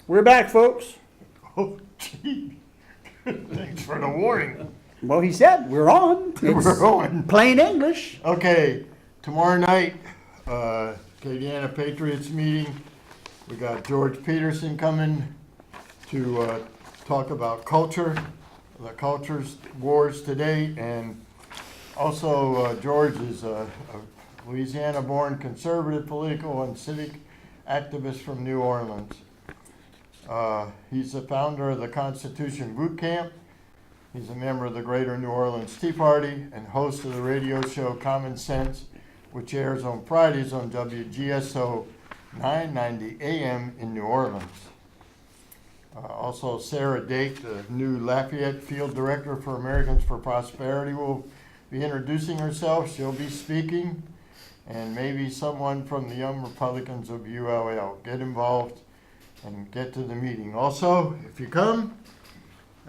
We're back, folks. Oh, gee. Thanks for the warning. Well, he said we're on. We're on. Plain English. Okay, tomorrow night, Acadiana Patriots meeting. We got George Peterson coming to talk about culture, the culture's wars today, and also George is a Louisiana-born conservative political and civic activist from New Orleans. He's the founder of the Constitution Boot Camp. He's a member of the Greater New Orleans Tea Party and host of the radio show Common Sense, which airs on Fridays on WGSO 990 AM in New Orleans. Also, Sarah Dake, the new Lafayette Field Director for Americans for Prosperity, will be introducing herself. She'll be speaking, and maybe someone from the Young Republicans of ULL. Get involved and get to the meeting. Also, if you come,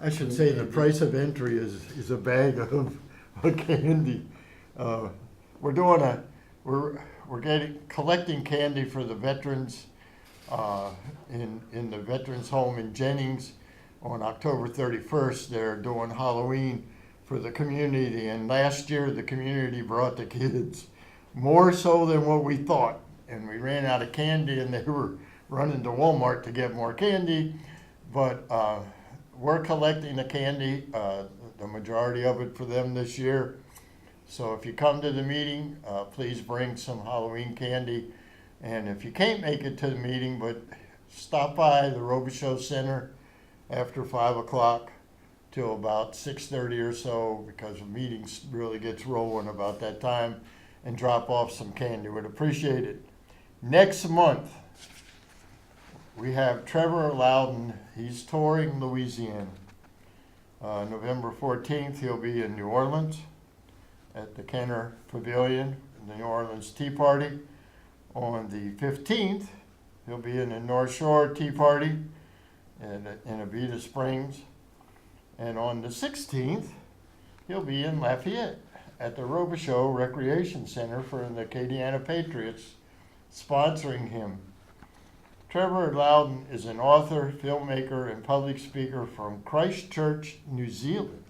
I should say the price of entry is a bag of candy. We're collecting candy for the veterans in the veterans home in Jennings on October 31st. They're doing Halloween for the community, and last year the community brought the kids more so than what we thought, and we ran out of candy, and they were running to Walmart to get more candy. But we're collecting the candy, the majority of it for them this year. So if you come to the meeting, please bring some Halloween candy. And if you can't make it to the meeting, but stop by the Robichaux Center after 5 o'clock till about 6:30 or so, because the meeting really gets rolling about that time, and drop off some candy. Would appreciate it. Next month, we have Trevor Loudon. He's touring Louisiana. November 14th, he'll be in New Orleans at the Kenner Pavilion in the New Orleans Tea Party. On the 15th, he'll be in the North Shore Tea Party in Avita Springs. And on the 16th, he'll be in Lafayette at the Robichaux Recreation Center for the Acadiana Patriots, sponsoring him. Trevor Loudon is an author, filmmaker, and public speaker from Christchurch, New Zealand.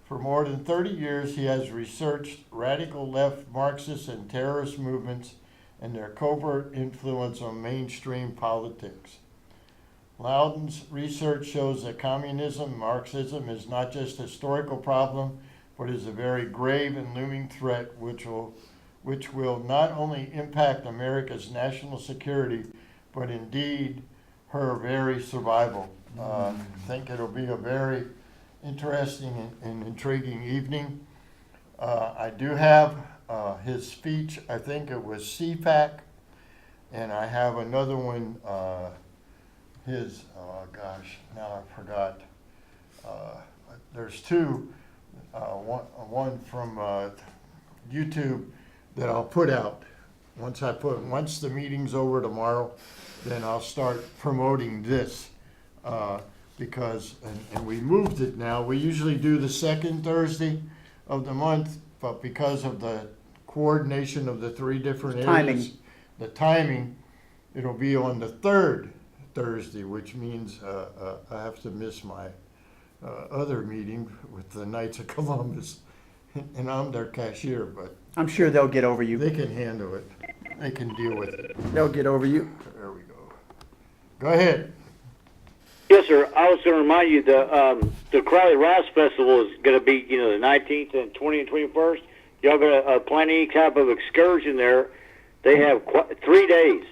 For more than 30 years, he has researched radical left Marxist and terrorist movements and their covert influence on mainstream politics. Loudon's research shows that communism, Marxism, is not just a historical problem, but is a very grave and looming threat which will not only impact America's national security, but indeed her very survival. I think it'll be a very interesting and intriguing evening. I do have his speech. I think it was CPAC, and I have another one. Now I forgot. There's two. One from YouTube that I'll put out once the meeting's over tomorrow. Then I'll start promoting this. Because we moved it now. We usually do the second Thursday of the month, but because of the coordination of the three different areas, the timing, it'll be on the third Thursday, which means I have to miss my other meeting with the Knights of Columbus, and I'm their cashier, but I'm sure they'll get over you. they can handle it. They can deal with it. They'll get over you. There we go. Go ahead. Yes, sir. I was going to remind you the Crowley Rice Festival is going to be, the 19th and 20th and 21st. Y'all going to plan any type of excursion there? They have 3 days.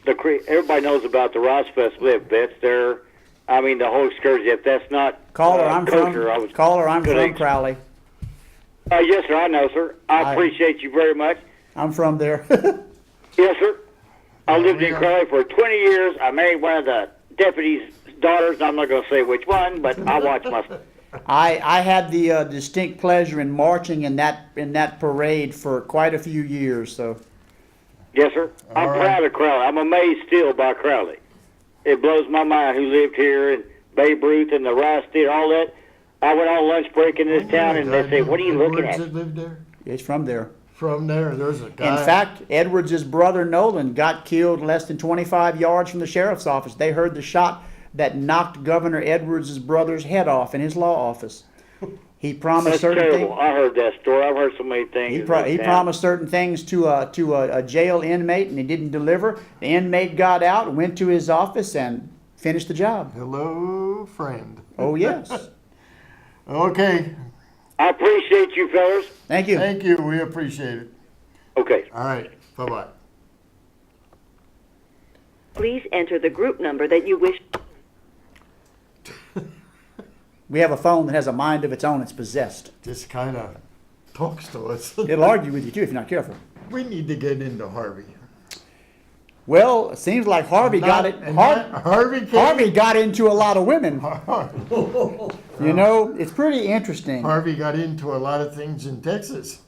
Everybody knows about the Rice Festival. They have vets there. I mean, the whole excursion. If that's not Caller, I'm kosher, from Crowley. Yes, sir. I know, sir. I appreciate you very much. I'm from there. Yes, sir. I lived in Crowley for 20 years. I married one of the deputies' daughters. I'm not going to say which one, but I watched my. I had the distinct pleasure in marching in that parade for quite a few years. So. Yes, sir. I'm proud of Crowley. I'm amazed still by Crowley. It blows my mind who lived here and Babe Ruth and the Rice Theater, all that. I went on lunch break in this town, and they say, "What are you looking at?" That lived there? He's from there. from there. There's a guy. In fact, Edwards' brother Nolan got killed less than 25 yards from the sheriff's office. They heard the shot that knocked Governor Edwards' brother's head off in his law office. He promised That's certain terrible. things. I heard that story. I've heard so many things. He in this town. promised certain things to a jail inmate, and he didn't deliver. The inmate got out, went to his office, and finished the job. Hello, friend. Oh, yes. Okay. I appreciate you, fellas. Thank you. Thank you. We appreciate it. Okay. All right. Bye-bye. Please enter the group number that you wish. We have a phone that has a mind of its own. It's possessed. Just kind of talks to us. It'll argue with you, too, if you're not careful. We need to get into Harvey. Well, it seems like Harvey got it. Harvey came. Harvey got into a lot of women. You know, it's pretty interesting. Harvey got into a lot of things in Texas.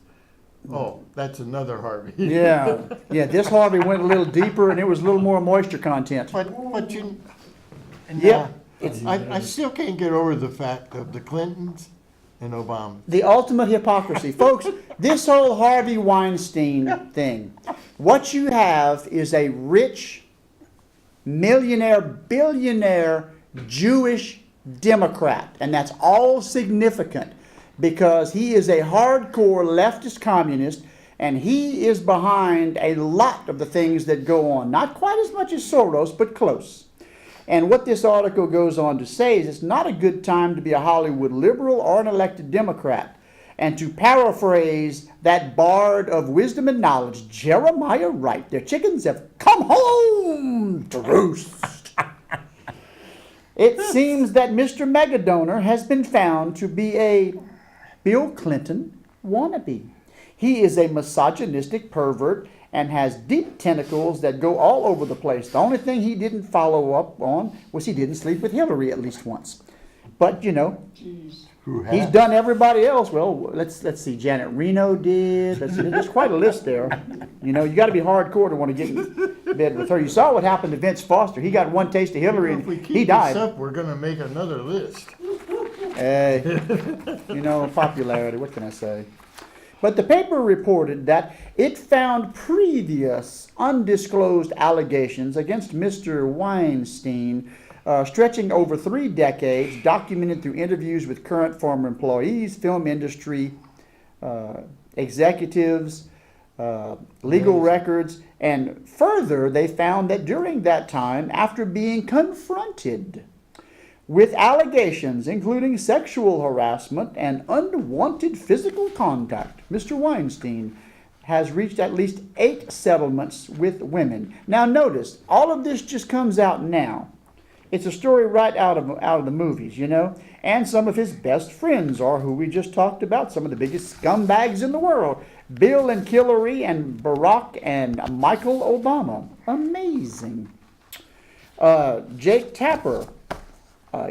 Oh, that's another Harvey. Yeah, yeah. This Harvey went a little deeper, and it was a little more moisture content. But you. Yeah. I still can't get over the fact of the Clintons and Obama. The ultimate hypocrisy, folks. This whole Harvey Weinstein thing. What you have is a rich, millionaire, billionaire, Jewish Democrat, and that's all significant because he is a hardcore leftist communist, and he is behind a lot of the things that go on. Not quite as much as Soros, but close. And what this article goes on to say is it's not a good time to be a Hollywood liberal or an elected Democrat. And to paraphrase that bard of wisdom and knowledge, Jeremiah Wright, their chickens have come home to roost. It seems that Mr. Megadonor has been found to be a Bill Clinton wannabe. He is a misogynistic pervert and has deep tentacles that go all over the place. The only thing he didn't follow up on was he didn't sleep with Hillary at least once. But, you know, he's done everybody else. Well, let's see. Janet Reno did. There's quite a list there. You know, you got to be hardcore to want to get in bed with her. You saw what happened to Vince Foster. He got one taste of Hillary If we and keep he died. this up, we're going to make another list. You know, popularity. What can I say? But the paper reported that it found previous undisclosed allegations against Mr. Weinstein stretching over 3 decades, documented through interviews with current former employees, film industry executives, legal records, and further, they found that during that time, after being confronted with allegations including sexual harassment and unwanted physical contact, Mr. Weinstein has reached at least 8 settlements with women. Now notice, all of this just comes out now. It's a story right out of the movies, you know. And some of his best friends are who we just talked about, some of the biggest scumbags in the world. Bill and Hillary and Barack and Michael Obama. Amazing. Jake Tapper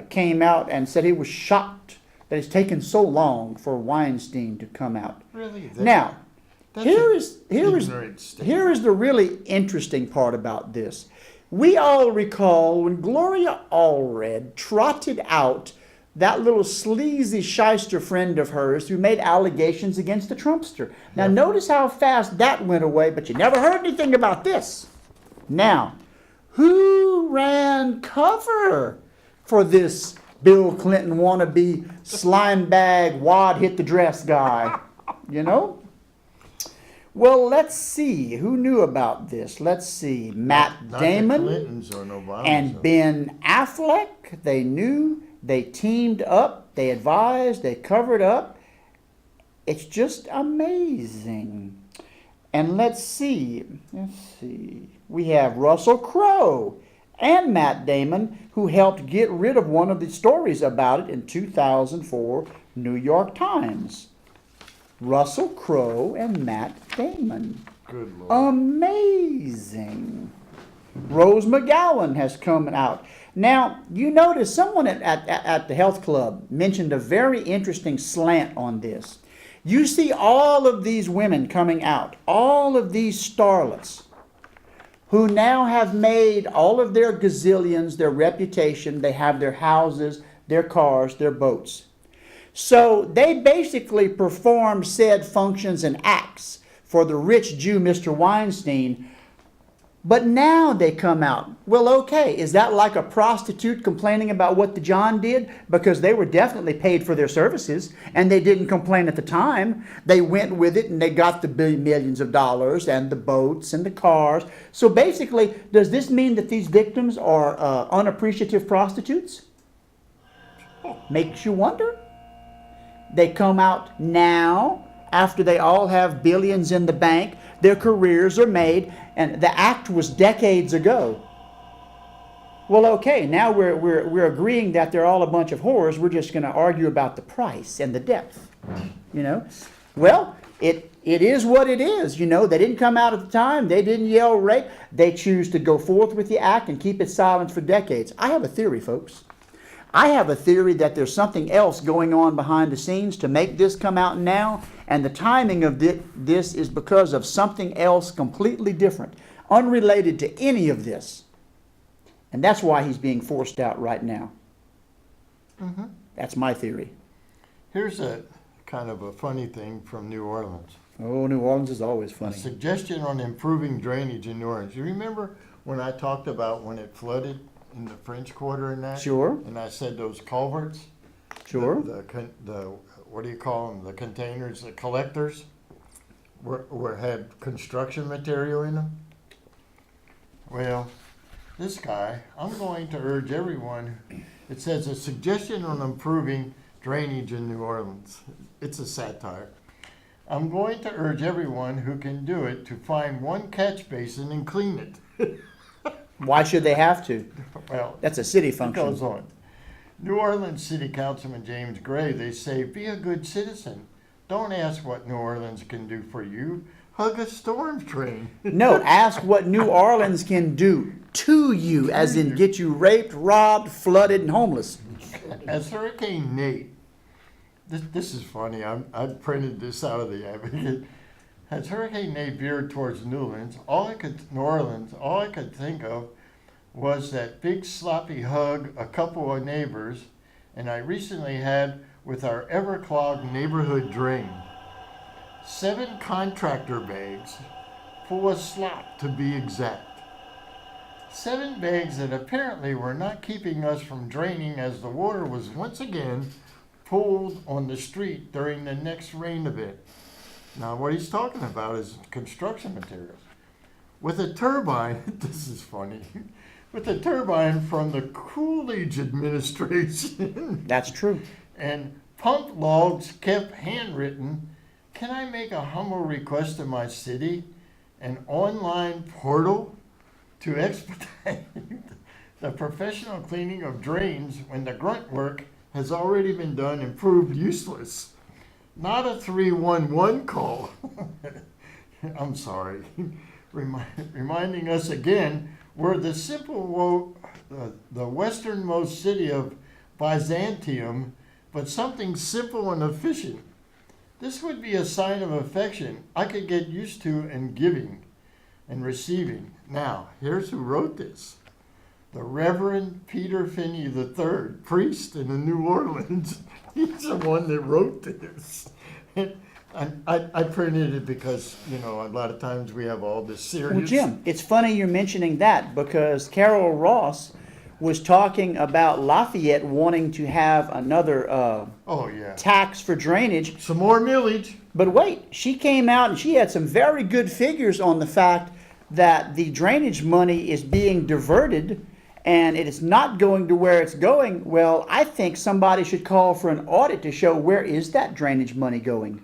came out and said he was shocked that it's taken so long for Weinstein to come out. Really? Now, here is ignorant the really interesting part about this. We all recall when Gloria Allred trotted out that little sleazy shyster friend of hers who made allegations against the Trumpster. Now, notice how fast that went away, but you never heard anything about this. Now, who ran cover for this Bill Clinton wannabe slime bag wad hit the dress guy? You know? Well, let's see. Who knew about this? Let's see. Matt Damon and Ben Affleck. They knew. They teamed up. They advised. They covered up. It's just amazing. And let's see. We have Russell Crowe and Matt Damon, who helped get rid of one of the stories about it in 2004 New York Times. Russell Crowe and Matt Damon. Good Lord. Amazing. Rose McGowan has come out. Now, you notice someone at the health club mentioned a very interesting slant on this. You see all of these women coming out, all of these starlets, who now have made all of their gazillions, their reputation, they have their houses, their cars, their boats. So they basically perform said functions and acts for the rich Jew, Mr. Weinstein. But now they come out. Well, okay, is that like a prostitute complaining about what the John did? Because they were definitely paid for their services, and they didn't complain at the time. They went with it, and they got the millions of dollars, and the boats, and the cars. So basically, does this mean that these victims are unappreciative prostitutes? Makes you wonder. They come out now, after they all have billions in the bank, their careers are made, and the act was decades ago. Well, okay, now we're agreeing that they're all a bunch of whores. We're just going to argue about the price and the depth, you know. Well, it is what it is, you know. They didn't come out at the time. They didn't yell rape. They choose to go forth with the act and keep it silent for decades. I have a theory, folks. I have a theory that there's something else going on behind the scenes to make this come out now, and the timing of this is because of something else completely different, unrelated to any of this. And that's why he's being forced out right now. Mm-hmm. That's my theory. Here's a kind of a funny thing from New Orleans. Oh, New Orleans is always A funny. suggestion on improving drainage in New Orleans. You remember when I talked about when it flooded in the French Quarter and that? Sure. And I said those culverts? Sure. The what do you call them? The containers, the collectors, had construction material in them. Well, this guy, I'm going to urge everyone. It says a suggestion on improving drainage in New Orleans. It's a satire. I'm going to urge everyone who can do it to find one catch basin and clean it. Why should they have to? Well, That's a city it function. goes on. New Orleans City Councilman James Gray, they say, be a good citizen. Don't ask what New Orleans can do for you. Hug a storm train. No, ask what New Orleans can do to you, as in get you raped, robbed, flooded, and homeless. As Hurricane Nate, this is funny, I printed this out of the Advocate. As Hurricane Nate veered towards New Orleans, all I could think of was that big sloppy hug a couple of neighbors, and I recently had with our ever-clogged neighborhood drain. 7 contractor bags full of slop, to be exact. 7 bags that apparently were not keeping us from draining, as the water was once again pulled on the street during the next rain event. Now, what he's talking about is construction materials. With a turbine, this is funny, with a turbine from the Coolidge administration. That's true. And pump logs kept handwritten. Can I make a humble request to my city? An online portal to expedite the professional cleaning of drains when the grunt work has already been done and proved useless. Not a 311 call. I'm sorry. Reminding us again, we're the the westernmost city of Byzantium, but something simple and efficient. This would be a sign of affection I could get used to in giving and receiving. Now, here's who wrote this. The Reverend Peter Finney III, priest in the New Orleans. He's the one that wrote this. And I printed it because, you know, a lot of times we have all this serious... Well, Jim, it's funny you're mentioning that, because Carol Ross was talking about Lafayette wanting to have another tax for drainage. Some more millage. But wait, she came out and she had some very good figures on the fact that the drainage money is being diverted and it is not going to where it's going. Well, I think somebody should call for an audit to show where is that drainage money going.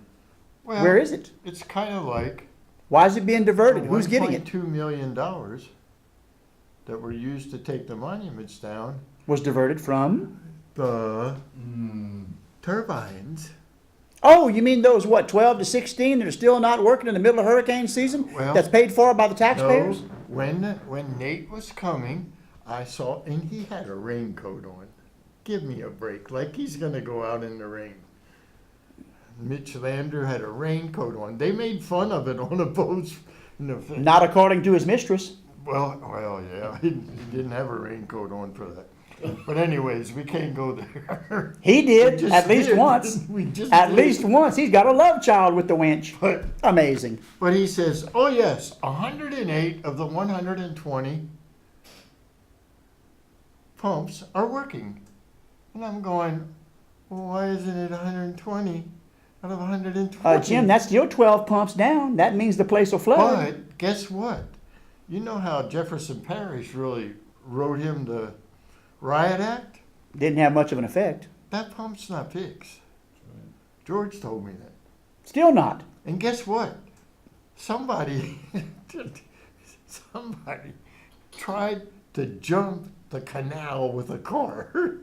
Well, where is it? It's kind of like... Why is it being diverted? Who's getting it? $1.2 million that were used to take the monuments down. Was diverted from? The turbines. Oh, you mean those, 12 to 16 that are still not working in the middle of hurricane season? Well, that's paid for by the taxpayers? No, when Nate was coming, I saw, and he had a raincoat on. Give me a break, like he's going to go out in the rain. Mitch Lander had a raincoat on. They made fun of it on a post. Not according to his mistress. Well, yeah, he didn't have a raincoat on for that. But anyways, we can't go there. He We did, just at least did. once. We just At did. least once. He's got a love child with the winch. But, Amazing. but he says, oh yes, 108 of the 120 pumps are working. And I'm going, well, why isn't it 120 out of 120? Jim, that's still 12 pumps down. That means the place will flood. But guess what? You know how Jefferson Parish really wrote him the riot act? Didn't have much of an effect. That pump's not fixed. George told me that. Still not. And guess what? Somebody tried to jump the canal with a car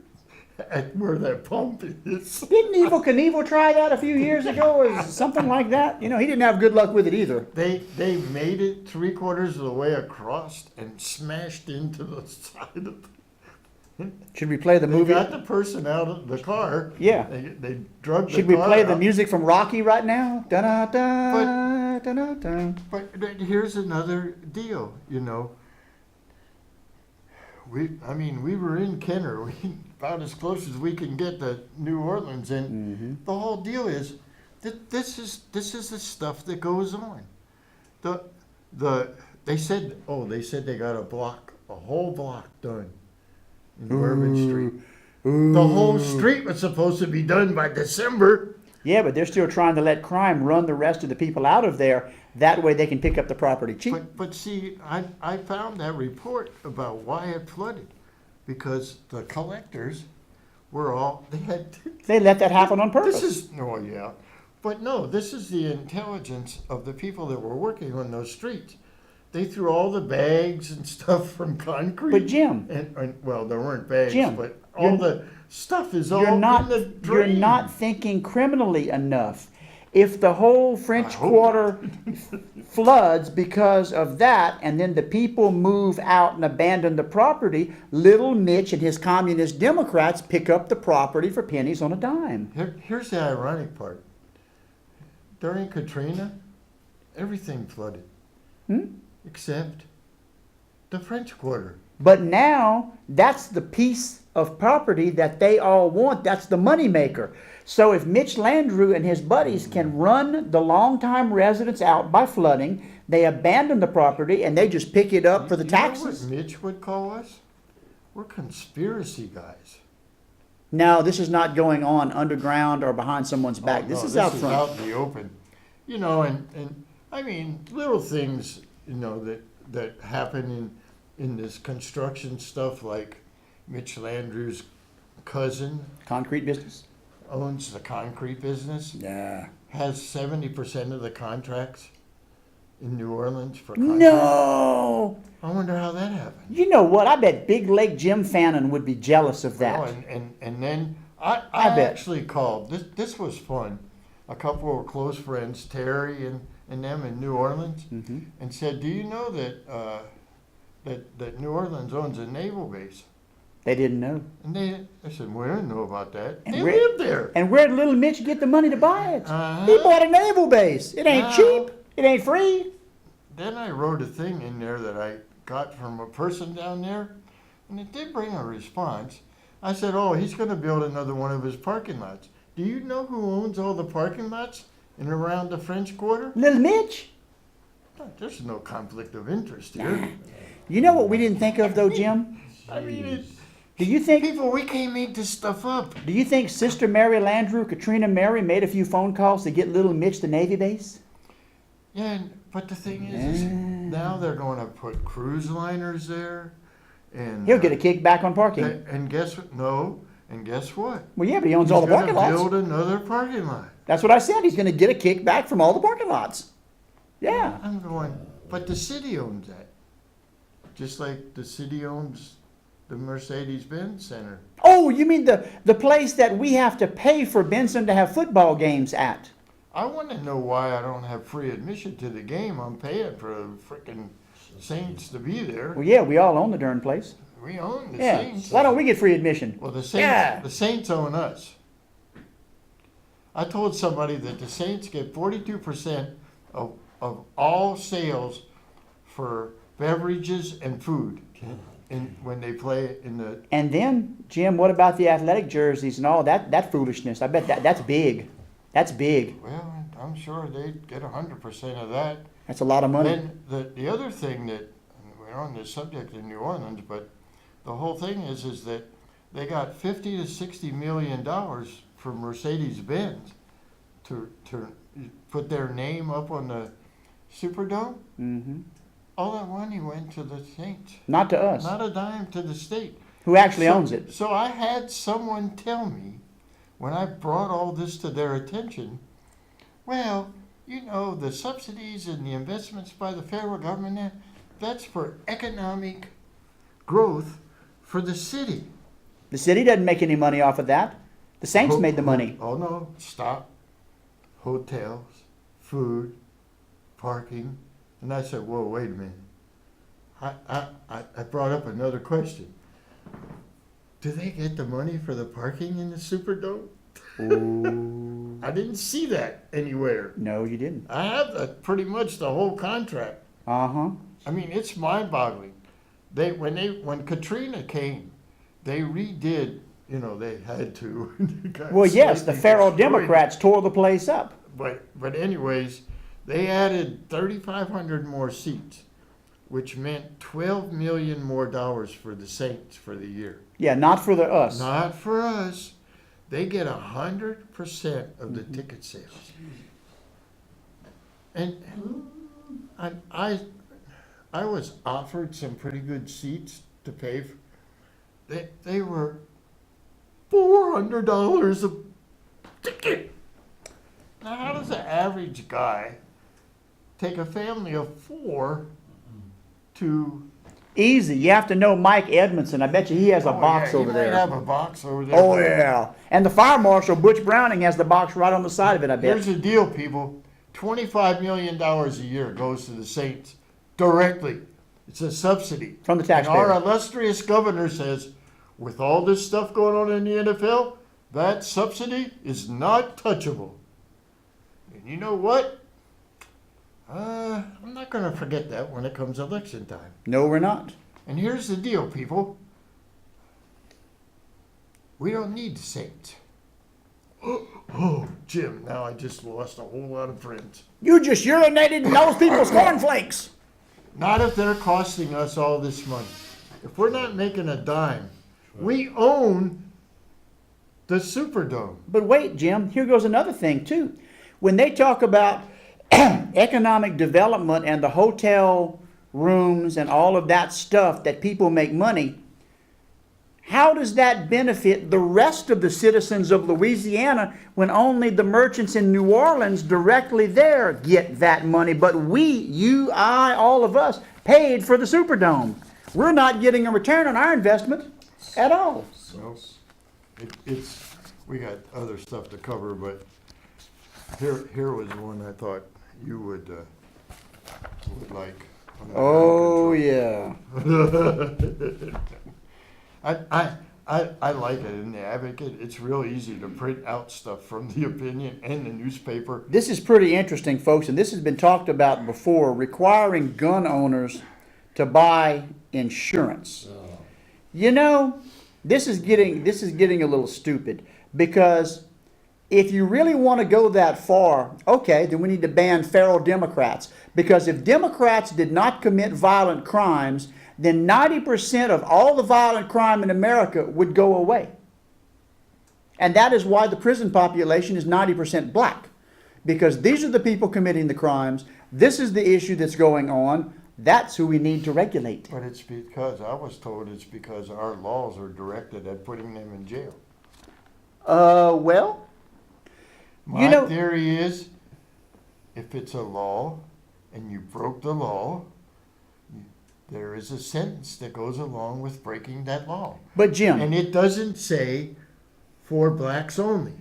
at where that pump is. Didn't Evil Knievel try that a few years ago or something like that? You know, he didn't have good luck with it either. They made it 3/4 of the way across and smashed into the side of the. Should we play the They movie? got the person out of the car. Yeah. They drug the Should we car play the out. music from Rocky right now? Da-da-da, da-da-da. But here's another deal, you know. We were in Kenner, about as close as we can get to New Orleans, and the whole deal is that this is the stuff that goes on. They said they got a whole block done in Bourbon Street. The whole street was supposed to be done by December. Yeah, but they're still trying to let crime run the rest of the people out of there. That way they can pick up the property cheap. But see, I found that report about why it flooded, because the collectors were They let that happen on purpose. this is the intelligence of the people that were working on those streets. They threw all the bags and stuff from concrete. But Jim, and well, there weren't bags, Jim, but all the stuff is all you're in the drain. you're not thinking criminally enough. If the whole French I hope Quarter floods because of that, and then the people move out and abandon the property, little Mitch and his communist Democrats pick up the property for pennies on a dime. Here's the ironic part. During Katrina, everything flooded. Except the French Quarter. But now, that's the piece of property that they all want. That's the moneymaker. So if Mitch Landrieu and his buddies can run the longtime residents out by flooding, they abandon the property and they just pick it up for the taxes. You know what Mitch would call us? We're conspiracy guys. Now, this is not going on underground or behind someone's back. Oh, This no, is out This is front. out in the open. You know, and I mean, little things, you know, that happen in this construction stuff, like Mitch Landrieu's cousin Concrete business? owns the concrete business, Yeah. has 70% of the contracts in New Orleans for concrete. No! I wonder how that happened. You know what? I bet Big Lake Jim Fannin would be jealous of that. Oh, and then I bet. actually called. This was fun. A couple of close friends, Terry and them in New Orleans, and said, "Do you know that New Orleans owns a naval base?" They didn't know. And I said, "We didn't know about that. And They where- live there." And where'd little Mitch get the money to buy it? Uh-huh. He bought a naval base. It ain't cheap. It ain't free. Then I wrote a thing in there that I got from a person down there, and it did bring a response. I said, "Oh, he's going to build another one of his parking lots. Do you know who owns all the parking lots in and around the French Quarter?" Little Mitch. There's no conflict of interest here. You know what we didn't think of though, Jim? I mean, Do you think we can't make this stuff up. Do you think Sister Mary Landrieu, Katrina Mary, made a few phone calls to get little Mitch the Navy base? Yeah, but the thing is now they're going to put cruise liners there, and He'll get a kickback on parking. And guess what? No, and guess what? Well, yeah, but he owns all the He's parking gonna lots. build another parking lot. That's what I said. He's going to get a kickback from all the parking lots. Yeah. I'm going, but the city owns that, just like the city owns the Mercedes-Benz Center. Oh, you mean the place that we have to pay for Benson to have football games at? I want to know why I don't have free admission to the game. I'm paying for the frickin' Saints to be there. Well, yeah, we all own the darn place. We own the Yeah. Saints. Why don't we get free admission? Well, the Yeah. Saints own us. I told somebody that the Saints get 42% of all sales for beverages and food when they play in the, And then, Jim, what about the athletic jerseys and all that foolishness? I bet that's big. That's big. well, I'm sure they'd get 100% of that. That's a lot of money. Then the other thing that, and we're on this subject in New Orleans, but the whole thing is that they got $50 to $60 million from Mercedes-Benz to put their name up on the Superdome. Hmm. All that money went to the Saints. Not to us. Not a dime to the state. Who actually owns it? So I had someone tell me, when I brought all this to their attention, well, you know, the subsidies and the investments by the federal government, that's for economic growth for the city. The city doesn't make any money off of that. The Saints made the money. Oh, no, stop. Hotels, food, parking. And I said, whoa, wait a minute. I brought up another question. Do they get the money for the parking in the Superdome? Ooh. I didn't see that anywhere. No, you didn't. I have pretty much the whole contract. Uh-huh. I mean, it's mind-boggling. When Katrina came, they redid. You know, they had to. Well, yes, the slightly federal destroyed. Democrats tore the place up. But anyways, they added 3,500 more seats, which meant $12 million more for the Saints for the year. Yeah, not for us. Not for us. They get 100% of the ticket sales. And I was offered some pretty good seats to pay for. They were $400 a ticket. Now, how does the average guy take a family of 4 to? Easy. You have to know Mike Edmondson. I bet you he has a box yeah, over he there. might have a box over there. Oh, yeah. And the fire marshal, Butch Browning, has the box right on the side of it, I bet. Here's the deal, people. $25 million a year goes to the Saints directly. It's a subsidy. From the taxpayer. And our illustrious governor says, with all this stuff going on in the NFL, that subsidy is not touchable. And you know what? I'm not going to forget that when it comes election time. No, we're not. And here's the deal, people. We don't need the Saints. Oh, Jim, now I just lost a whole lot of friends. You just urinated in those people's cornflakes. Not if they're costing us all this money. If we're not making a dime, we own the Superdome. But wait, Jim, here goes another thing, too. When they talk about economic development and the hotel rooms and all of that stuff that people make money, how does that benefit the rest of the citizens of Louisiana when only the merchants in New Orleans directly there get that money? But we, you, I, all of us, paid for the Superdome. We're not getting a return on our investment at all. Well, we got other stuff to cover, but here was one I thought you would like. Oh, yeah. I like it in the Advocate. It's real easy to print out stuff from the opinion and the newspaper. This is pretty interesting, folks, and this has been talked about before, requiring gun owners to buy insurance. You know, this is getting a little stupid, because if you really want to go that far, okay, then we need to ban feral Democrats. Because if Democrats did not commit violent crimes, then 90% of all the violent crime in America would go away. And that is why the prison population is 90% black. Because these are the people committing the crimes. This is the issue that's going on. That's who we need to regulate. But it's because, I was told it's because our laws are directed at putting them in jail. Well, My theory is, if it's a law and you broke the law, there is a sentence that goes along with breaking that law. but Jim, And it doesn't say for blacks only.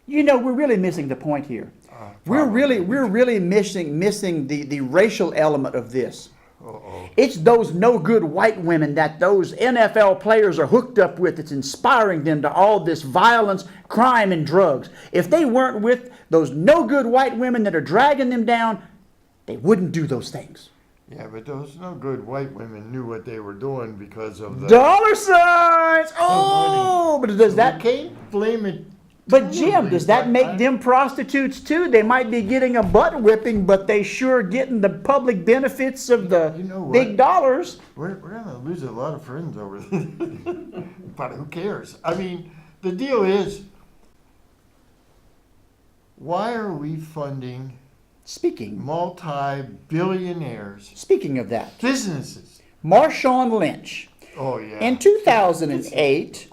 you know, we're really missing the point here. We're really missing the racial element of this. Uh-oh. It's those no good white women that those NFL players are hooked up with that's inspiring them to all this violence, crime, and drugs. If they weren't with those no good white women that are dragging them down, they wouldn't do those things. Yeah, but those no good white women knew what they were doing because of the Dollar signs! Oh, but does We that... can't blame it. But Jim, totally, does that but make them prostitutes too? They might be getting a butt whipping, but they sure getting the public benefits of the You know what? big dollars. We're gonna lose a lot of friends over this. But who cares? I mean, the deal is, why are we funding Speaking multi-billionaires, of that, businesses? Marshawn Lynch Oh, yeah. in 2008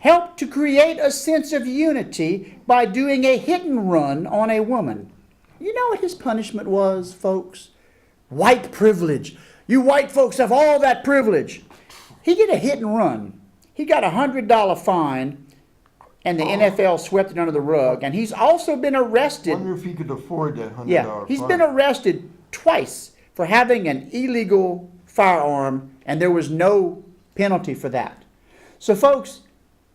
helped to create a sense of unity by doing a hit and run on a woman. You know what his punishment was, folks? White privilege. You white folks have all that privilege. He did a hit and run. He got a $100 fine, and the NFL swept it under the rug. And he's also been arrested. Wonder if he could afford that $100 Yeah, he's fine. been arrested twice for having an illegal firearm, and there was no penalty for that. So, folks,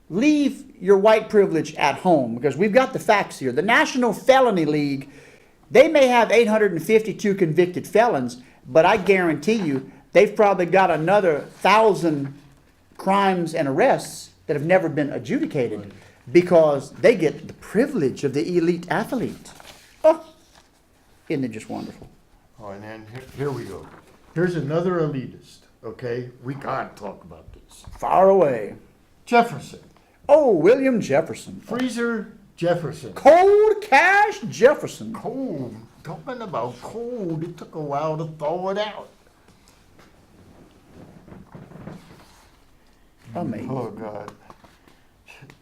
leave your white privilege at home, because we've got the facts here. The National Felony League, they may have 852 convicted felons, but I guarantee you they've probably got another 1,000 crimes and arrests that have never been adjudicated, because they get the privilege of the elite athlete. Oh, isn't it just wonderful? Oh, and then here we go. Here's another elitist, okay? We can't talk about this. Far away. Jefferson. Oh, William Jefferson. Freezer Jefferson. Cold Cash Jefferson. Cold. Talking about cold, it took a while to thaw it out. Amazing. Oh, God.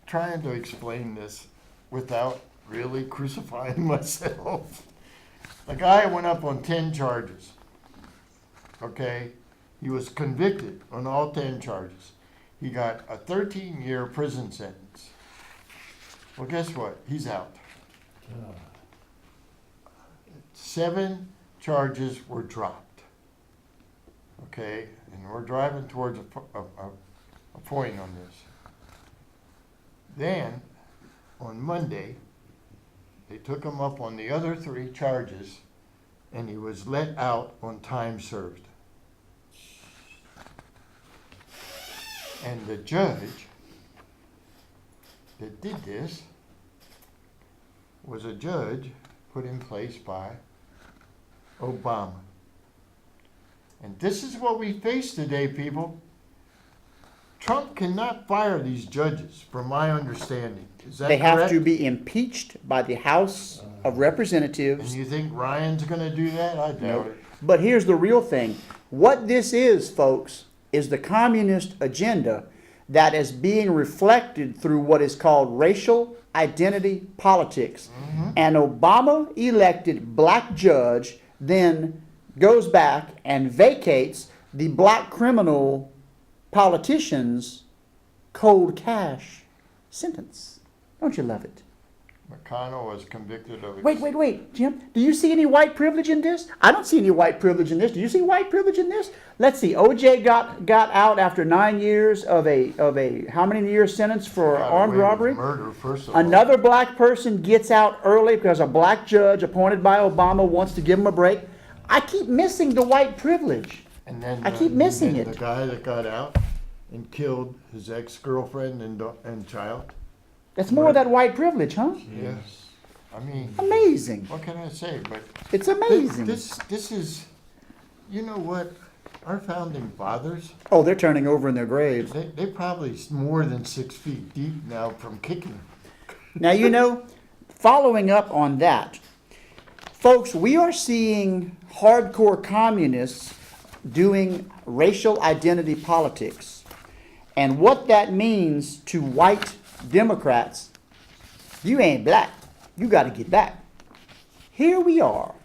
Trying to explain this without really crucifying myself. The guy went up on 10 charges. Okay? He was convicted on all 10 charges. He got a 13-year prison sentence. Well, guess what? He's out. 7 charges were dropped. Okay? And we're driving towards a point on this. Then, on Monday, they took him up on the other 3 charges, and he was let out on time served. And the judge that did this was a judge put in place by Obama. And this is what we face today, people. Trump cannot fire these judges, from my understanding. Is that They have correct? to be impeached by the House of And Representatives. you think Ryan's going to do that? I doubt it. But here's the real thing. What this is, folks, is the communist agenda that is being reflected through what is called racial identity politics. An Obama-elected black judge then goes back and vacates the black criminal politician's cold cash sentence. Don't you love it? McConnell was convicted of... Wait, Jim. Do you see any white privilege in this? I don't see any white privilege in this. Do you see white privilege in this? Let's see. OJ got out after 9 years of a how many years sentence for Got armed away with robbery? Murder, first of all. Another black person gets out early because a black judge appointed by Obama wants to give him a break. I keep missing the white privilege. And then I keep missing and it. The guy that got out and killed his ex-girlfriend and child. That's more of that white privilege, huh? Yes. I mean, Amazing. what can I say? But It's amazing. this is, you know what? Our founding fathers, Oh, they're turning over in their graves. they probably more than 6 feet deep now from kicking. Now, you know, following up on that, folks, we are seeing hardcore communists doing racial identity politics. And what that means to white Democrats, you ain't black. You got to get back. Here we are.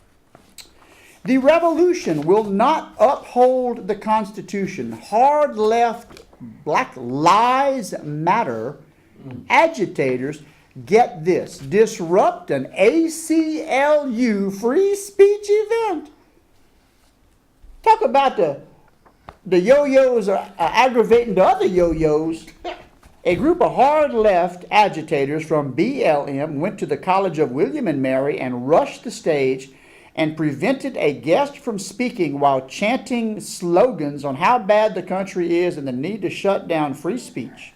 The revolution will not uphold the Constitution. Hard left, Black Lives Matter agitators, get this, disrupt an ACLU free speech event. Talk about the yo-yos are aggravating the other yo-yos. A group of hard left agitators from BLM went to the College of William and Mary and rushed the stage and prevented a guest from speaking while chanting slogans on how bad the country is and the need to shut down free speech.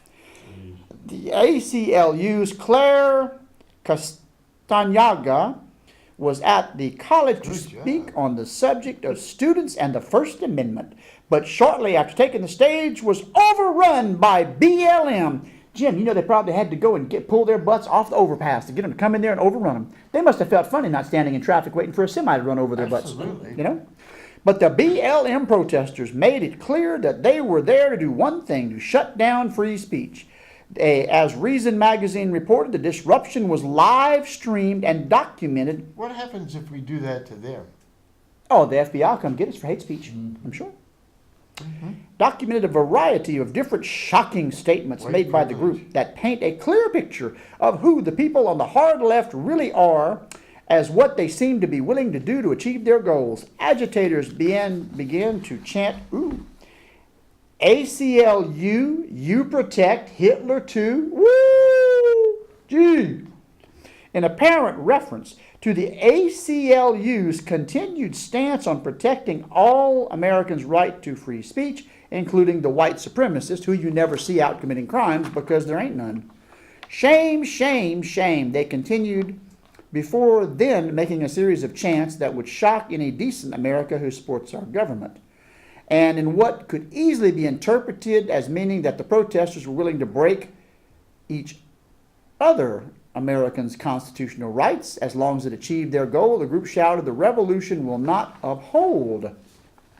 The ACLU's Claire Castañaga was at the college to speak on the subject of students and the First Amendment, but shortly after taking the stage was overrun by BLM. Jim, you know they probably had to go and pull their butts off the overpass to get them to come in there and overrun them. They must have felt funny not standing in traffic waiting for a semi to run over their Absolutely. butts. You know? But the BLM protesters made it clear that they were there to do one thing, to shut down free speech. As Reason magazine reported, the disruption was live streamed and documented. What happens if we do that to them? Oh, the FBI will come get us for hate speech, I'm sure. Documented a variety of different shocking statements made by the group that paint a clear picture of who the people on the hard left really are, as what they seem to be willing to do to achieve their goals. Agitators began to chant, ooh, ACLU, you protect, Hitler too, woo, gee, in apparent reference to the ACLU's continued stance on protecting all Americans' right to free speech, including the white supremacists who you never see out committing crimes because there ain't none. Shame, shame, shame. They continued before then making a series of chants that would shock any decent America who supports our government. And in what could easily be interpreted as meaning that the protesters were willing to break each other Americans' constitutional rights as long as it achieved their goal, the group shouted, the revolution will not uphold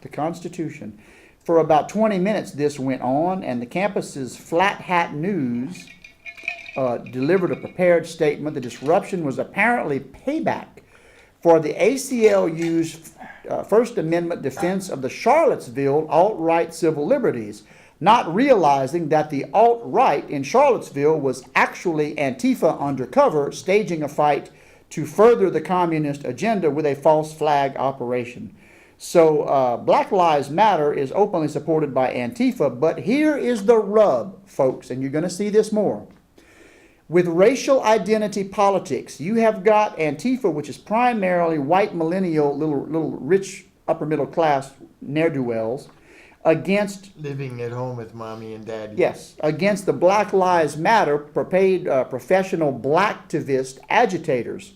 the Constitution. For about 20 minutes this went on, and the campus's Flat Hat News delivered a prepared statement. The disruption was apparently payback for the ACLU's First Amendment defense of the Charlottesville alt-right civil liberties, not realizing that the alt-right in Charlottesville was actually Antifa undercover, staging a fight to further the communist agenda with a false flag operation. So Black Lives Matter is openly supported by Antifa, but here is the rub, folks, and you're going to see this more. With racial identity politics, you have got Antifa, which is primarily white millennial, little rich upper middle class ne'er-do-wells, against Living at home with mommy and daddy. yes, against the Black Lives Matter paid professional blacktivist agitators.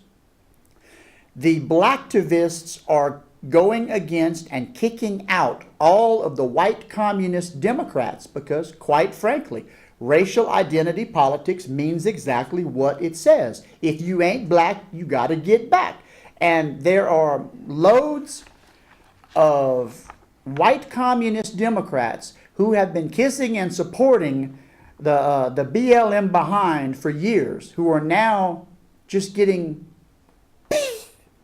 The blacktivists are going against and kicking out all of the white communist Democrats because, quite frankly, racial identity politics means exactly what it says. If you ain't black, you got to get back. And there are loads of white communist Democrats who have been kissing and supporting the BLM behind for years, who are now just getting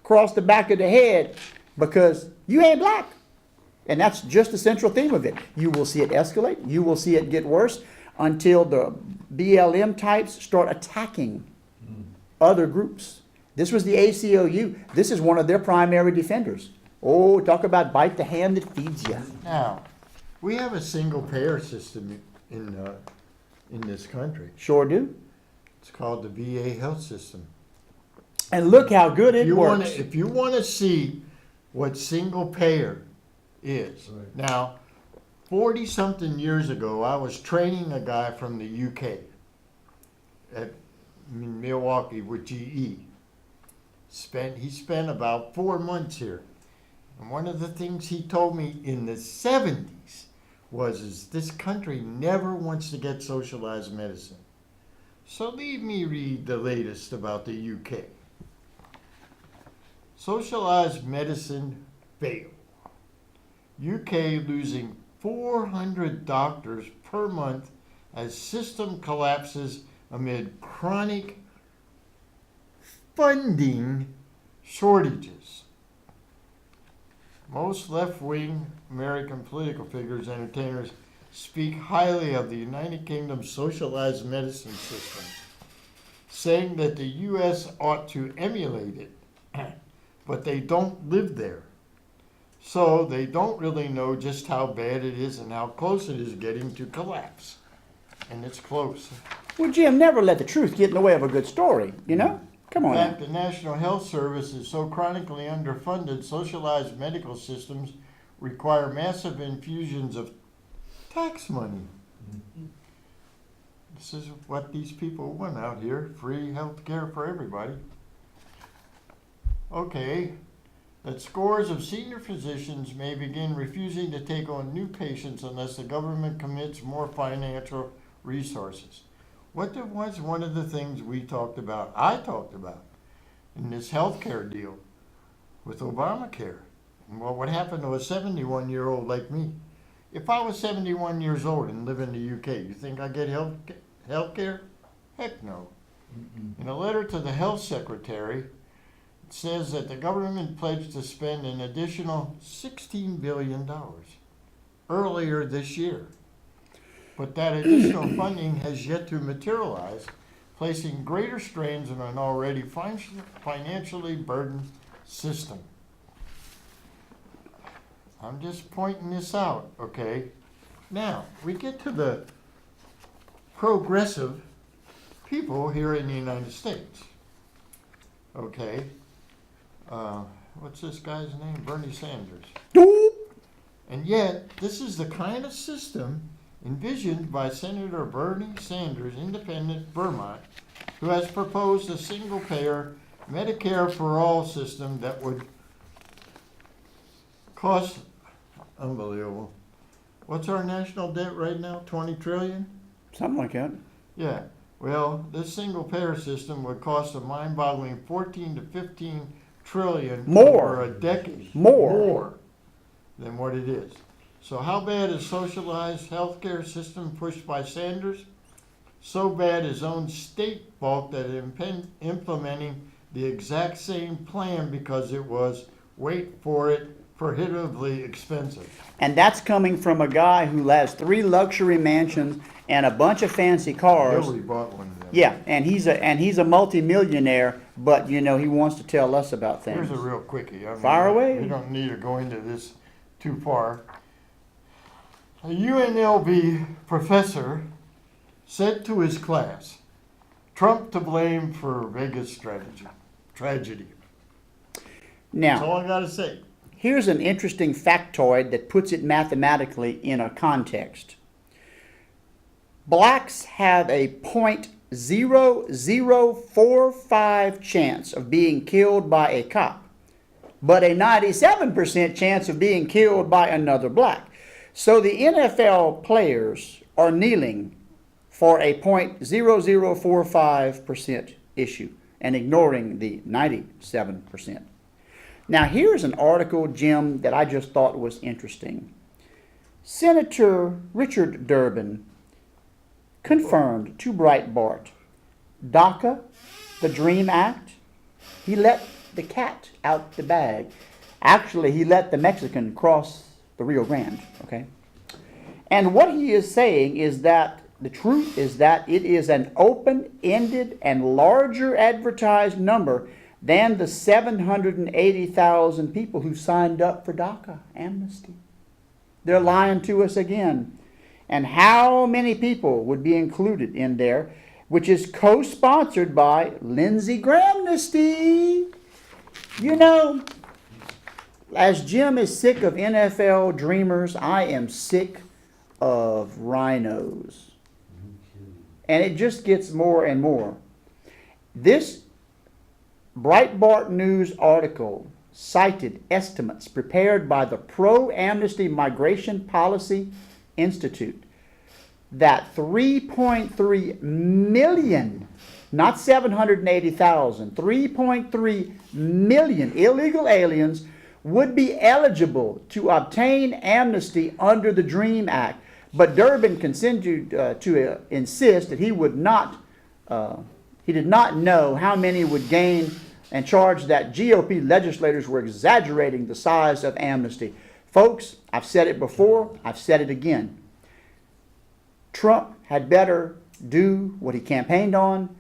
across the back of the head because you ain't black. And that's just the central theme of it. You will see it escalate. You will see it get worse until the BLM types start attacking other groups. This was the ACLU. This is one of their primary defenders. Oh, talk about bite the hand that feeds you. Now, we have a single payer system in this country. Sure do. It's called the VA health system. And look how good it works. If you want to see what single payer is, now, 40-something years ago, I was training a guy from the UK at Milwaukee with GE. He spent about 4 months here. And one of the things he told me in the 70s was this country never wants to get socialized medicine. So leave me read the latest about the UK. Socialized medicine failed. UK losing 400 doctors per month as system collapses amid chronic funding shortages. Most left-wing American political figures and entertainers speak highly of the United Kingdom's socialized medicine system, saying that the U.S. ought to emulate it, but they don't live there. So they don't really know just how bad it is and how close it is getting to collapse. And it's close. Well, Jim, never let the truth get in the way of a good story, you know? Come on In fact, now. the National Health Service is so chronically underfunded, socialized medical systems require massive infusions of tax money. This is what these people want out here, free health care for everybody. Okay, that scores of senior physicians may begin refusing to take on new patients unless the government commits more financial resources. What was one of the things I talked about in this healthcare deal with Obamacare? Well, what happened to a 71-year-old like me? If I was 71 years old and live in the UK, you think I'd get health care? Heck no. In a letter to the health secretary, it says that the government pledged to spend an additional $16 billion earlier this year. But that additional funding has yet to materialize, placing greater strains on an already financially burdened system. I'm just pointing this out, okay? Now, we get to the progressive people here in the United States. Okay? What's this guy's name? Bernie Sanders. And yet, this is the kind of system envisioned by Senator Bernie Sanders, independent Vermont, who has proposed a single-payer Medicare for all system that would cost, unbelievable. What's our national debt right now? 20 trillion? Something like that. Yeah. Well, this single-payer system would cost a mind-boggling 14 to 15 trillion More. over a decade. More. Than what it is. So how bad is socialized healthcare system pushed by Sanders? So bad his own state balked at implementing the exact same plan because it was, wait for it, prohibitively expensive. And that's coming from a guy who has 3 luxury mansions and a bunch of fancy cars. Hillary bought one of them. Yeah, and he's a multimillionaire, but he wants to tell us about things. Here's a real quickie. I mean, Fire away. We don't need to go into this too far. A UNLV professor said to his class, Trump to blame for Vegas tragedy. That's all Now, I gotta say. here's an interesting factoid that puts it mathematically in a context. Blacks have a 0.0045 chance of being killed by a cop, but a 97% chance of being killed by another black. So the NFL players are kneeling for a 0.0045% issue and ignoring the 97%. Now here's an article, Jim, that I just thought was interesting. Senator Richard Durbin confirmed to Breitbart, DACA, the DREAM Act, he let the cat out the bag. Actually, he let the Mexican cross the Rio Grande, okay? And what he is saying is that the truth is that it is an open-ended and larger advertised number than the 780,000 people who signed up for DACA amnesty. They're lying to us again. And how many people would be included in there, which is co-sponsored by Lindsey Grahamnesty? As Jim is sick of NFL dreamers, I am sick of rhinos. And it just gets more and more. This Breitbart News article cited estimates prepared by the Pro-Amnesty Migration Policy Institute that 3.3 million, not 780,000, 3.3 million illegal aliens would be eligible to obtain amnesty under the DREAM Act. But Durbin continued to insist that he did not know how many would gain and charged that GOP legislators were exaggerating the size of amnesty. Folks, I've said it before, I've said it again. Trump had better do what he campaigned on.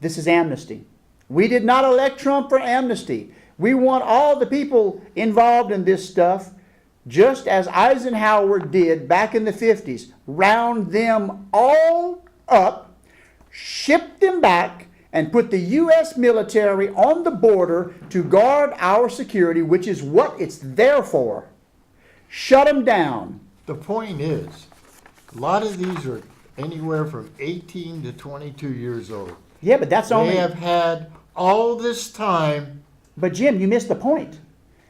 This is amnesty. We did not elect Trump for amnesty. We want all the people involved in this stuff, just as Eisenhower did back in the 50s, round them all up, ship them back, and put the U.S. military on the border to guard our security, which is what it's there for. Shut them down. The point is, a lot of these are anywhere from 18 to 22 years old. Yeah, but that's only... They have had all this time. But Jim, you missed the point.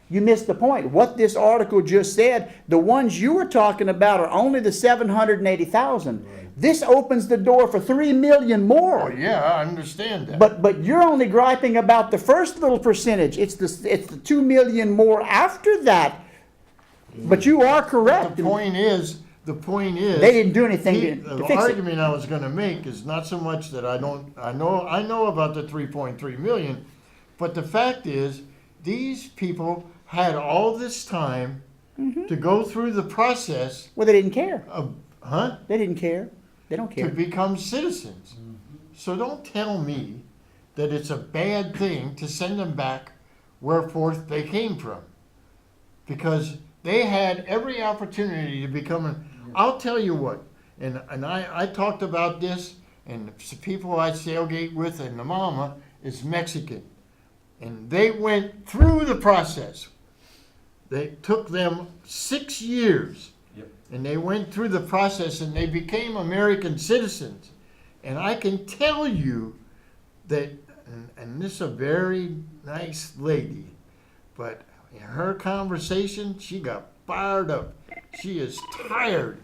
You missed the point. What this article just said, the ones you were talking about are only the 780,000. This opens the door for 3 million more. Oh, yeah, I understand that. But you're only griping about the first little percentage. It's the 2 million more after that. But you are correct. The point is, They didn't do anything to the fix it. argument I was going to make is not so much that I know about the 3.3 million, but the fact is, these people had all this time to go through the process Well, they didn't care. of, They didn't care. They don't to care. become citizens. So don't tell me that it's a bad thing to send them back whereforth they came from. Because they had every opportunity to become I'll tell you what, and I talked about this, and the people I sailgate with and the mama is Mexican. And they went through the process. They took them 6 years. And they went through the process and they became American citizens. And I can tell you that, and this is a very nice lady, but in her conversation, she got fired up. She is tired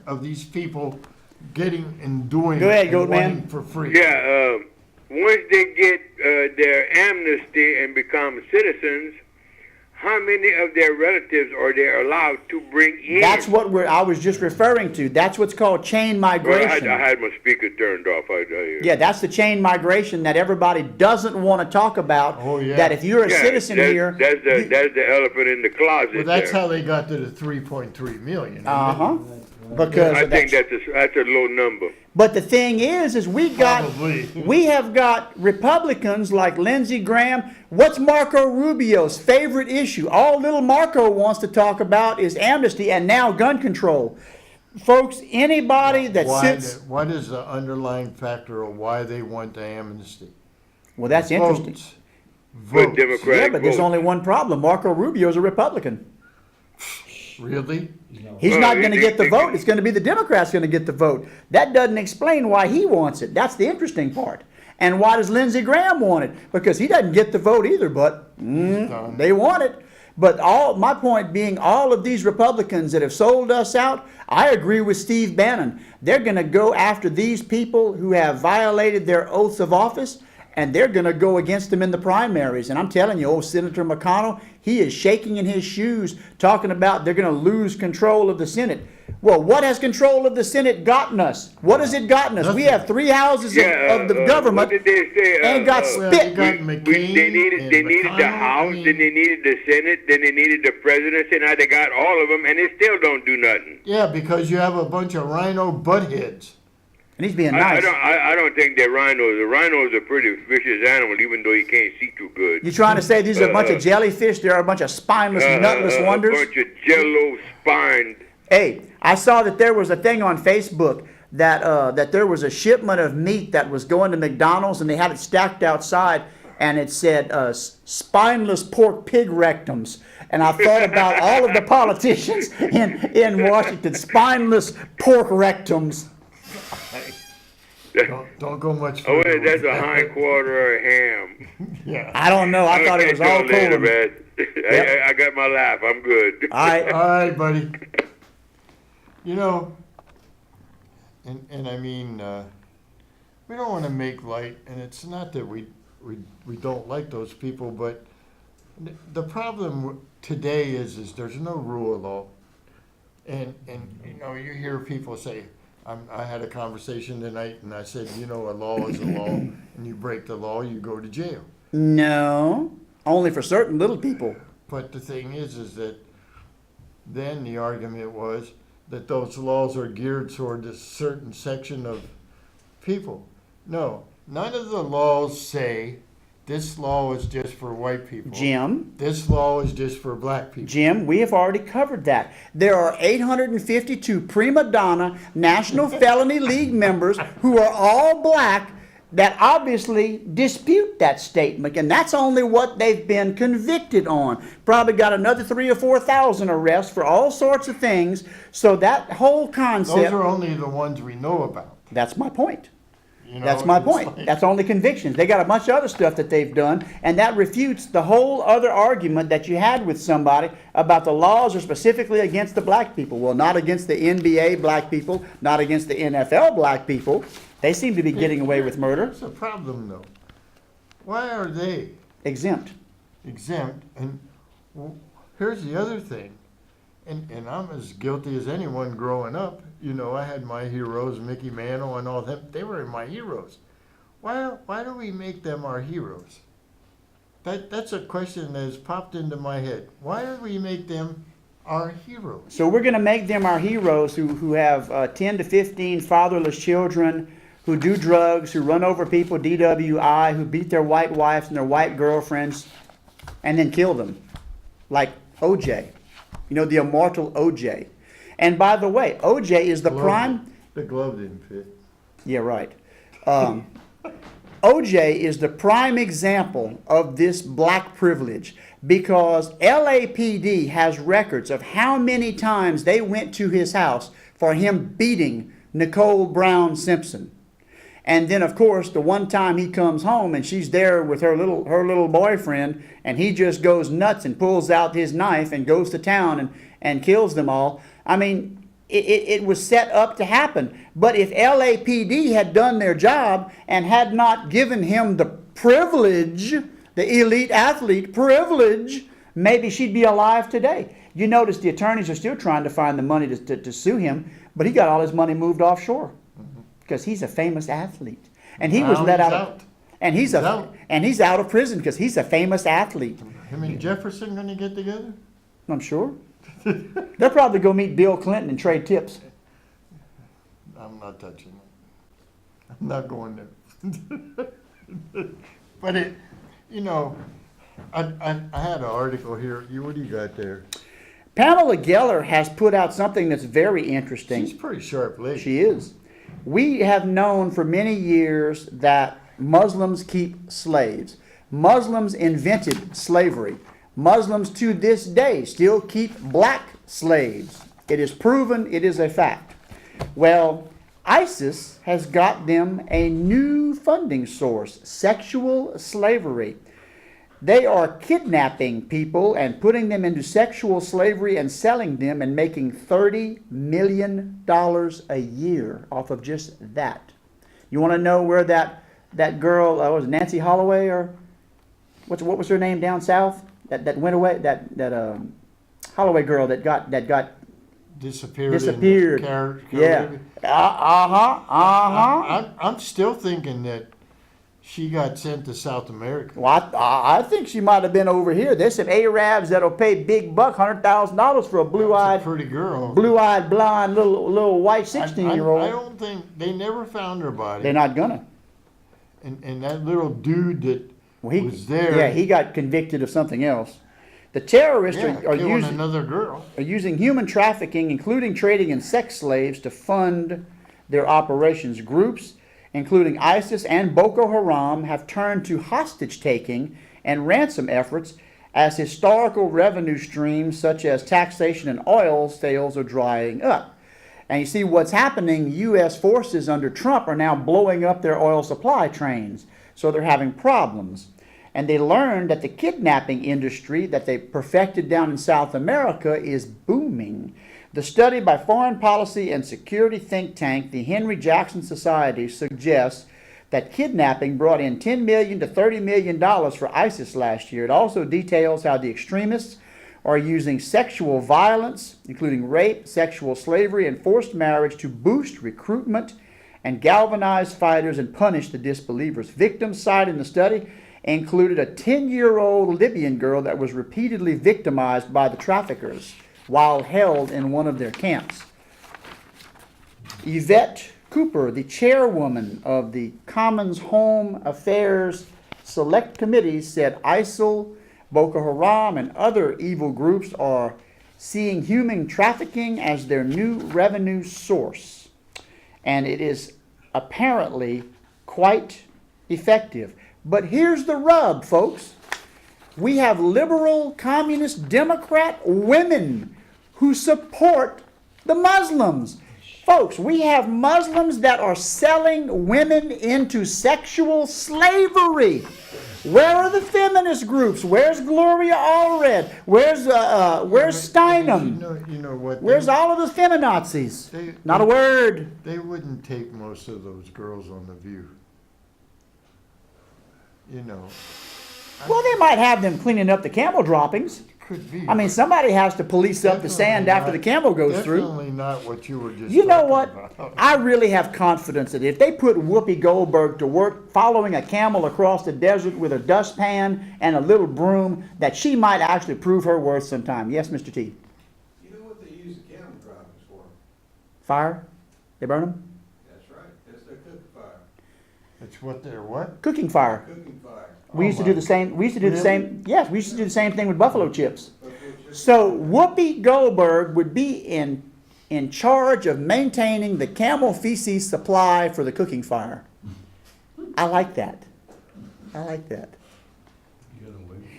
of these people getting and doing Go ahead, and Goat Man. wanting for free. Yeah, once they get their amnesty and become citizens, how many of their relatives are they allowed to bring in? That's what I was just referring to. That's what's called chain Well, migration. I had my speaker turned off. Yeah, that's the chain migration that everybody doesn't want to talk about. Oh, yeah. That if you're a citizen here, That's the elephant in the closet. Well, that's there. how they got to the 3.3 million. isn't it? because I of think that. that's a low number. But the thing is Probably. we have got Republicans like Lindsey Graham. What's Marco Rubio's favorite issue? All little Marco wants to talk about is amnesty and now gun control. Folks, anybody that sits... What is the underlying factor of why they want the amnesty? Well, that's interesting. Good Votes. Democratic Yeah, but there's vote. only one problem. Marco Rubio's a Republican. Really? He's Well, not going to they- get the they- vote. It's going to be the Democrats going to get the vote. That doesn't explain why he wants it. That's the interesting part. And why does Lindsey Graham want it? Because he doesn't get the vote either, but they want it. But my point being, all of these Republicans that have sold us out, I agree with Steve Bannon. They're going to go after these people who have violated their oaths of office, and they're going to go against them in the primaries. And I'm telling you, old Senator McConnell, he is shaking in his shoes, talking about they're going to lose control of the Senate. Well, what has control of the Senate gotten us? What has it gotten us? We have 3 houses of the government What did they say? and got Well, spit. you got McCain They needed and the McConnell, House, then they needed the Senate, then they needed the presidency. Now they got all of them, and they still don't do nothing. Yeah, because you have a bunch of rhino buttheads. And he's being I nice. don't think they're rhinos. The rhino's a pretty vicious animal, even though he can't see too good. You're trying to say these are a bunch of jellyfish? They're a bunch of spineless, nutless wonders? A bunch of jello spined. Hey, I saw that there was a thing on Facebook that there was a shipment of meat that was going to McDonald's, and they had it stacked outside, and it said spineless pork pig rectums. And I thought about all of the politicians in Washington, spineless pork rectums. Don't go much Oh, further. wait, that's with a that. hind quarter of ham. Yeah. I don't know. I thought it was all I'll catch y'all later, cold. man. Yep. I got my laugh. I'm good. All right. All right, buddy. You know, and I mean, we don't want to make light, and it's not that we don't like those people, but the problem today is there's no rule of law, and you know, you hear people say, I had a conversation tonight, and I said, you know, a law is a law, and you break the law, you go to jail. No, only for certain little people. But the thing is that then the argument was that those laws are geared toward a certain section of people. No, none of the laws say this law is just for white people. Jim, This law is just for black people. Jim, we have already covered that. There are 852 prima donna National Felony League members who are all black that obviously dispute that statement, and that's only what they've been convicted on. Probably got another 3,000 or 4,000 arrests for all sorts of things. So that whole concept. Those are only the ones we know about. That's my point. You know, That's my it's point. like- That's only convictions. They got a bunch of other stuff that they've done, and that refutes the whole other argument that you had with somebody about the laws are specifically against the black people. Well, not against the NBA black people, not against the NFL black people. They seem to be getting away with murder. That's a problem, though. Why are they Exempt. exempt? And here's the other thing, and I'm as guilty as anyone growing up. You know, I had my heroes, Mickey Mantle and all them. They were my heroes. Why do we make them our heroes? That's a question that has popped into my head. Why do we make them our heroes? So we're going to make them our heroes who have 10 to 15 fatherless children, who do drugs, who run over people, DWI, who beat their white wives and their white girlfriends, and then kill them. Like OJ. You know, the immortal OJ. And by the way, OJ is the prime... The glove didn't fit. Yeah, right. OJ is the prime example of this black privilege because LAPD has records of how many times they went to his house for him beating Nicole Brown Simpson. And then, of course, the one time he comes home and she's there with her little boyfriend, and he just goes nuts and pulls out his knife and goes to town and kills them all. I mean, it was set up to happen. But if LAPD had done their job and had not given him the privilege, the elite athlete privilege, maybe she'd be alive today. You notice the attorneys are still trying to find the money to sue him, but he got all his money moved offshore because he's a famous athlete. And he was let out. And he's out of prison because he's a famous athlete. Him and Jefferson going to get together? I'm sure. They'll probably go meet Bill Clinton and trade tips. I'm not touching it. I'm not going there. But it, you know, I had an article here. What do you got there? Pamela Geller has put out something that's very interesting. She's a pretty sharp lady. She is. We have known for many years that Muslims keep slaves. Muslims invented slavery. Muslims to this day still keep black slaves. It is proven, it is a fact. Well, ISIS has got them a new funding source, sexual slavery. They are kidnapping people and putting them into sexual slavery and selling them and making $30 million a year off of just that. You want to know where that girl, was it Nancy Holloway or what was her name down south? That went away, that Holloway girl that got disappeared. Yeah. I'm still thinking that she got sent to South America. Well, I think she might have been over here. There's some Arabs that'll pay big buck, $100,000 for a blue-eyed, pretty girl, blue-eyed, blonde little white 16-year-old. I don't think they never found her body. They're not gonna. And that little dude that was there. Yeah, he got convicted of something else. The terrorists are killing another girl. Are using human trafficking, including trading in sex slaves, to fund their operations. Groups, including ISIS and Boko Haram, have turned to hostage-taking and ransom efforts as historical revenue streams such as taxation and oil sales are drying up. And you see what's happening, U.S. forces under Trump are now blowing up their oil supply trains, so they're having problems. And they learned that the kidnapping industry that they perfected down in South America is booming. The study by foreign policy and security think tank, the Henry Jackson Society, suggests that kidnapping brought in $10 million to $30 million for ISIS last year. It also details how the extremists are using sexual violence, including rape, sexual slavery, and forced marriage to boost recruitment and galvanize fighters and punish the disbelievers. Victims cited in the study included a 10-year-old Libyan girl that was repeatedly victimized by the traffickers while held in one of their camps. Yvette Cooper, the chairwoman of the Commons Home Affairs Select Committee, said ISIL, Boko Haram, and other evil groups are seeing human trafficking as their new revenue source. And it is apparently quite effective. But here's the rub, folks. We have liberal, communist, Democrat women who support the Muslims. Folks, we have Muslims that are selling women into sexual slavery. Where are the feminist groups? Where's Gloria Allred? Where's Steinem? You know what? Where's all of the feminazis? Not a word. They wouldn't take most of those girls on The View. You know. Well, they might have them cleaning up the camel droppings. Could be. I mean, somebody has to police up the sand after the camel goes through. Definitely not what you were just You know talking what? about. I really have confidence that if they put Whoopi Goldberg to work following a camel across the desert with a dustpan and a little broom, that she might actually prove her worth sometime. Yes, Mr. T. You know what they use the camel droppings for? Fire? They burn them? That's right. That's their cooking fire. It's what they're what? Cooking fire. Cooking fire. We used to do the same. We used to do the Really? same. Yes, we used to do the same thing with buffalo chips. So Whoopi Goldberg would be in charge of maintaining the camel feces supply for the cooking fire. I like that. I like that.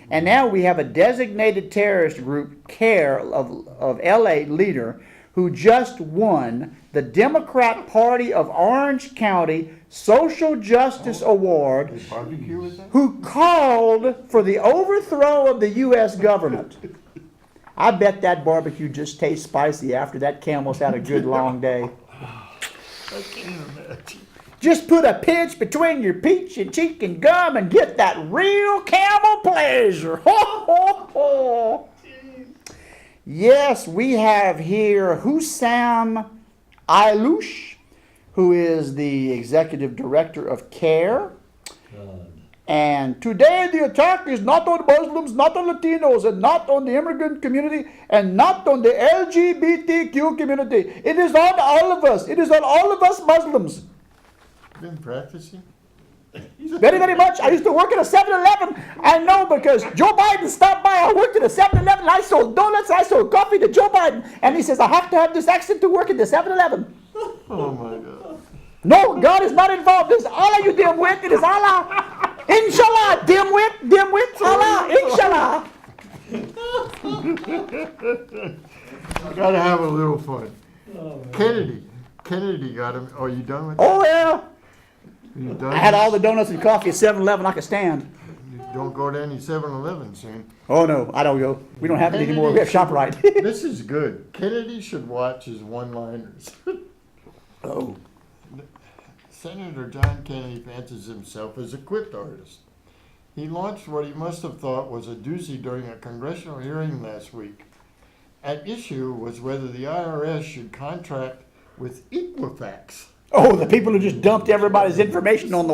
And now we have a designated terrorist group, CARE, of LA leader, who just won the Democrat Party of Orange County Social Justice Award, They barbecue with that? who called for the overthrow of the U.S. government. I bet that barbecue just tastes spicy after that camel's had a good long day. I can't imagine. Just put a pinch between your peach and cheek and gum and get that real camel pleasure. Ho, ho, ho. Yes, we have here Hussam Ayloush, who is the executive director of CARE. And today the attack is not on Muslims, not on Latinos, and not on the immigrant community, and not on the LGBTQ community. It is on all of us. It is on all of us Muslims. Been practicing? Very, very much. I used to work at a 7-Eleven. I know because Joe Biden stopped by. I worked at a 7-Eleven. I sold donuts. I sold coffee to Joe Biden. And he says, I have to have this accent to work at the 7-Eleven. Oh my God. No, God is not involved. It's Allah, you dimwit. It is Allah. Inshallah, dimwit, Allah, inshallah. Gotta have a little fun. Kennedy got him. Oh, you done with that? Oh, yeah. You done? I had all the donuts and coffee at 7-Eleven I could stand. You don't go to any 7-Eleven soon. Oh, no, I don't go. We don't have it anymore. We have ShopRite. This is good. Kennedy should watch his one-liners. Oh. Senator John Kennedy fancies himself as a quip artist. He launched what he must have thought was a doozy during a congressional hearing last week. At issue was whether the IRS should contract with Equifax Oh, the people who just dumped everybody's information on the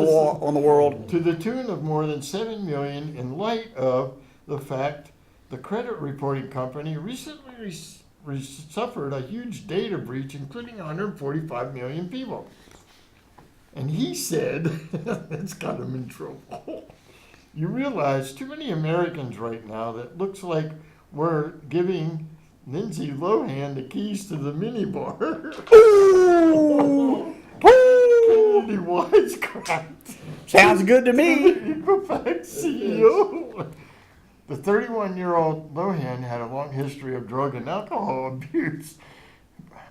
world. to the tune of more than $7 million in light of the fact the credit reporting company recently suffered a huge data breach, including 145 million people. And he said, that's got him in trouble. You realize too many Americans right now that looks like we're giving Lindsay Lohan the keys to the minibar. Ooh! Ooh! Kennedy wisecracked. Sounds good to me. Equifax CEO. The 31-year-old Lohan had a long history of drug and alcohol abuse.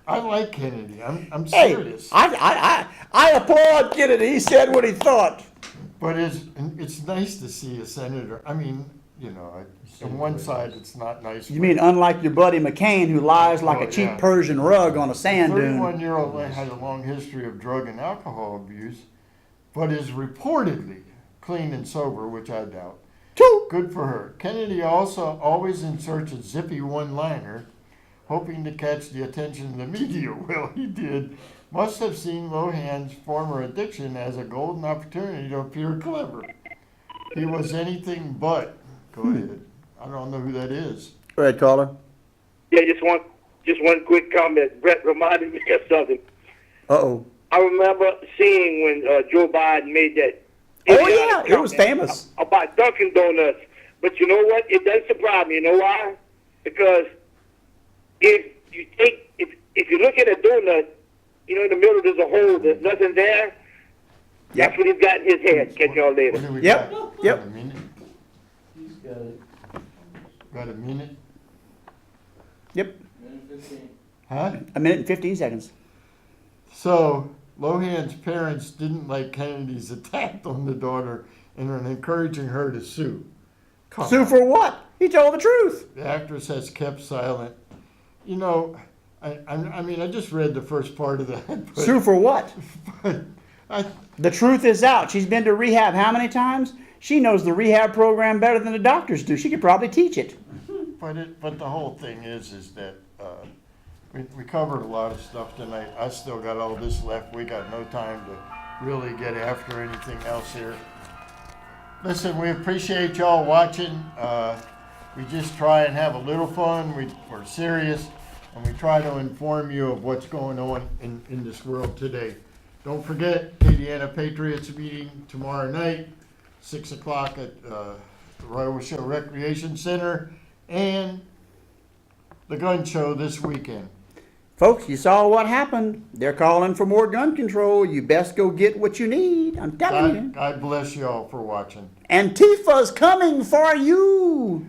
I like Kennedy. I'm Hey, serious. I applaud Kennedy. He said what he thought. But it's nice to see a senator. I mean, you know, on one side it's not nice. You mean unlike your buddy McCain, who lies like Oh, a cheap yeah. Persian rug on a sand dune? 31-year-old had a long history of drug and alcohol abuse, but is reportedly clean and sober, which I doubt. Choo! Good for her. Kennedy also always inserts a zippy one-liner, hoping to catch the attention of the media. Well, he did. Must have seen Lohan's former addiction as a golden opportunity to appear clever. He was anything but. Go ahead. I don't know who that is. Go ahead, caller. Yeah, just one quick comment. Brett reminded me of something. Uh-oh. I remember seeing when Joe Biden made that. Oh, yeah, it was famous. About Dunkin' Donuts. But you know what? It doesn't surprise me. You know why? Because if you look at a donut, you know, in the middle there's a hole, there's nothing there. That's what he's got in his head. Catch y'all What later. do we Yep, got? yep. Got a minute? He's got it. Got a minute? Yep, Minute 15. Huh? a minute and 15 seconds. So, Lohan's parents didn't like Kennedy's attack on the daughter and are encouraging her to sue. Come Sue on. for what? He told the truth. The actress has kept silent. You know, I mean, I just read the first part of that. But, Sue for what? but I, The truth is out. She's been to rehab how many times? She knows the rehab program better than the doctors do. She could probably teach it. but the whole thing is that we covered a lot of stuff tonight. I still got all this left. We got no time to really get after anything else here. Listen, we appreciate y'all watching. We just try and have a little fun. We're serious, and we try to inform you of what's going on in this world today. Don't forget, Indiana Patriots meeting tomorrow night, 6 o'clock at the Royal Show Recreation Center, and the gun show this weekend. Folks, you saw what happened. They're calling for more gun control. You best go get what you need. I'm telling you. God bless you all for watching. Antifa's coming for you.